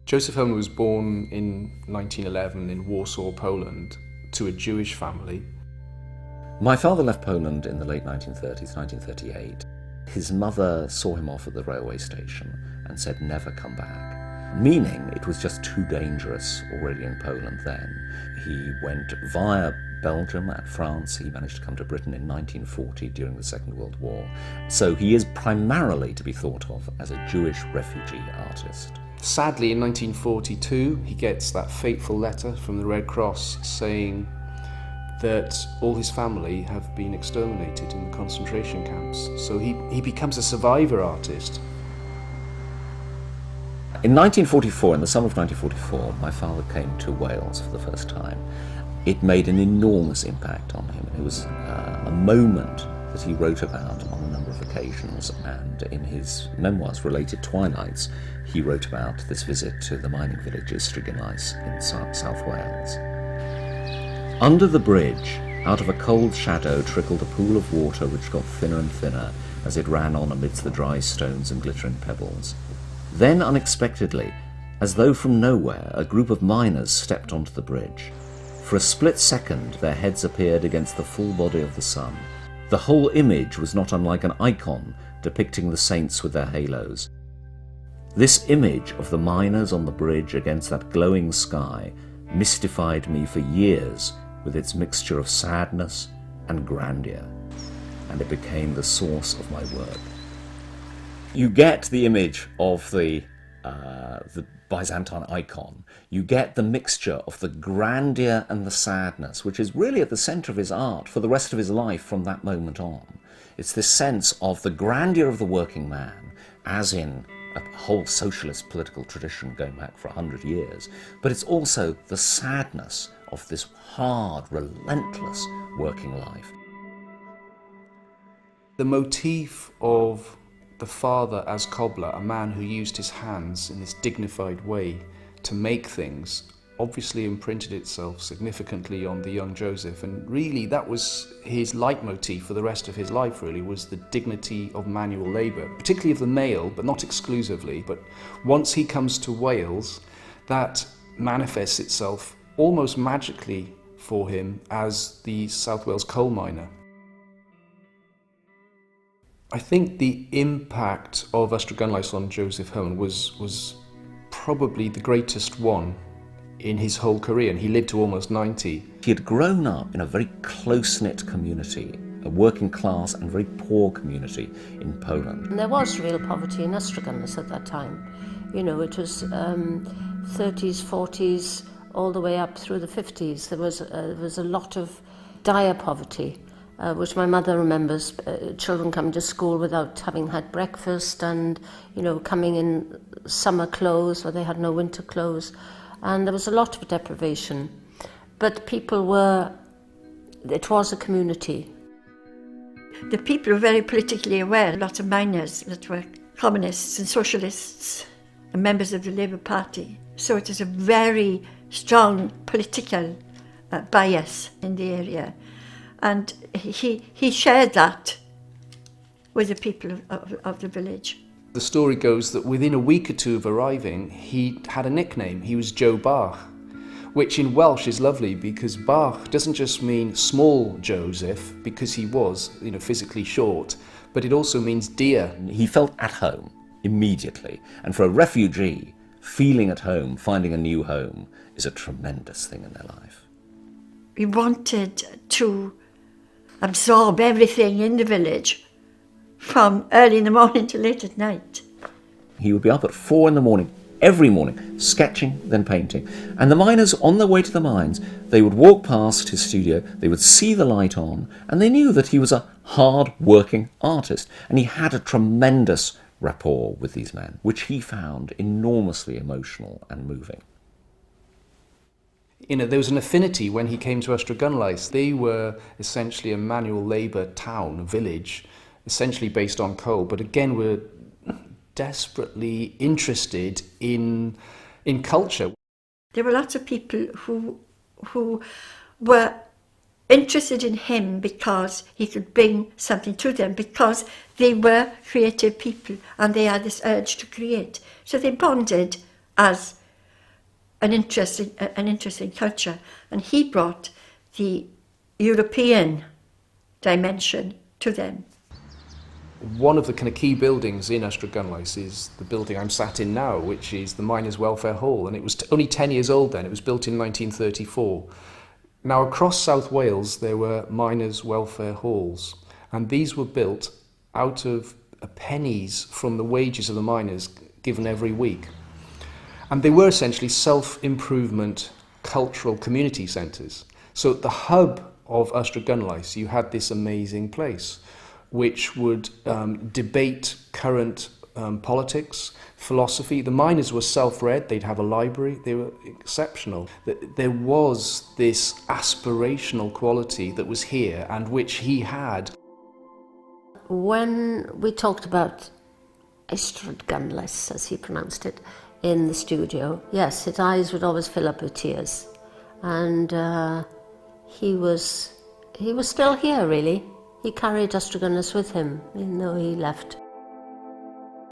Josef Herman was born in 1911 in Warsaw, Poland, to a Jewish family. My father left Poland in the late 1930s, 1938. His mother saw him off at the railway station and said, never come back, meaning it was just too dangerous already in Poland then. He went via Belgium and France. He managed to come to Britain in 1940 during the Second World War. So he is primarily to be thought of as a Jewish refugee artist. Sadly, in 1942, he gets that fateful letter from the Red Cross saying that all his family have been exterminated in the concentration camps. So he becomes a survivor artist. In 1944, in the summer of 1944, my father came to Wales for the first time. It made an enormous impact on him. It was a moment that he wrote about on a number of occasions, and in his memoirs, Related Twilights, he wrote about this visit to the mining village Ystradgynlais in South Wales. Under the bridge, out of a cold shadow, trickled a pool of water which got thinner and thinner as it ran on amidst the dry stones and glittering pebbles. Then, unexpectedly, as though from nowhere, a group of miners stepped onto the bridge. For a split second, their heads appeared against the full body of the sun. The whole image was not unlike an icon depicting the saints with their halos. This image of the miners on the bridge against that glowing sky mystified me for years with its mixture of sadness and grandeur, and it became the source of my work. You get the image of the Byzantine icon. You get the mixture of the grandeur and the sadness, which is really at the centre of his art for the rest of his life from that moment on. It's this sense of the grandeur of the working man, as in a whole socialist political tradition going back for 100 years, but it's also the sadness of this hard, relentless working life. The motif of the father as cobbler, a man who used his hands in this dignified way to make things, obviously imprinted itself significantly on the young Joseph, and really that was his leitmotif for the rest of his life, really, was the dignity of manual labour, particularly of the male, but not exclusively. But once he comes to Wales, that manifests itself almost magically for him as the South Wales coal miner. I think the impact of Ystradgynlais on Josef Herman was probably the greatest one in his whole career, and he lived to almost 90. He had grown up in a very close-knit community, a working class and very poor community in Poland. And there was real poverty in Ystradgynlais at that time. You know, it was 30s, 40s, all the way up through the 50s. There was a lot of dire poverty, which my mother remembers, children coming to school without having had breakfast, and, you know, coming in summer clothes where they had no winter clothes. And there was a lot of deprivation. But people it was a community. The people were very politically aware. Lots of miners that were communists and socialists and members of the Labour Party. So it is a very strong political bias in the area. And he shared that with the people of the village. The story goes that within a week or two of arriving, he had a nickname. He was Joe Bach, which in Welsh is lovely because Bach doesn't just mean small Joseph, because he was, you know, physically short, but it also means dear. He felt at home immediately, and for a refugee, feeling at home, finding a new home, is a tremendous thing in their life. We wanted to absorb everything in the village from early in the morning to late at night. He would be up at 4 a.m, every morning, sketching, then painting. And the miners, on their way to the mines, they would walk past his studio, they would see the light on, and they knew that he was a hard-working artist. And he had a tremendous rapport with these men, which he found enormously emotional and moving. You know, there was an affinity when he came to Ystradgynlais. They were essentially a manual labour town, a village, essentially based on coal, but again were desperately interested in culture. There were lots of people who were interested in him because he could bring something to them, because they were creative people and they had this urge to create. So they bonded as an interesting culture, and he brought the European dimension to them. One of the kind of key buildings in Ystradgynlais is the building I'm sat in now, which is the Miners' Welfare Hall, and it was only 10 years old then. It was built in 1934. Now, across South Wales, there were miners' welfare halls, and these were built out of pennies from the wages of the miners given every week. And they were essentially self-improvement cultural community centres. So at the hub of Ystradgynlais, you had this amazing place which would debate current politics, philosophy. The miners were self-read, they'd have a library, they were exceptional. There was this aspirational quality that was here and which he had. When we talked about Ystradgynlais, as he pronounced it, in the studio, yes, his eyes would always fill up with tears. And he was still here, really. He carried Ystradgynlais with him, even though he left.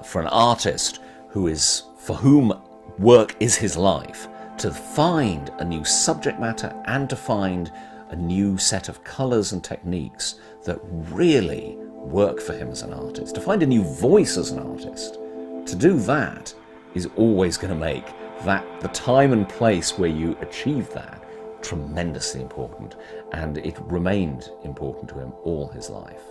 For an artist for whom work is his life, to find a new subject matter and to find a new set of colours and techniques that really work for him as an artist, to find a new voice as an artist, to do that is always going to make the time and place where you achieve that tremendously important, and it remained important to him all his life.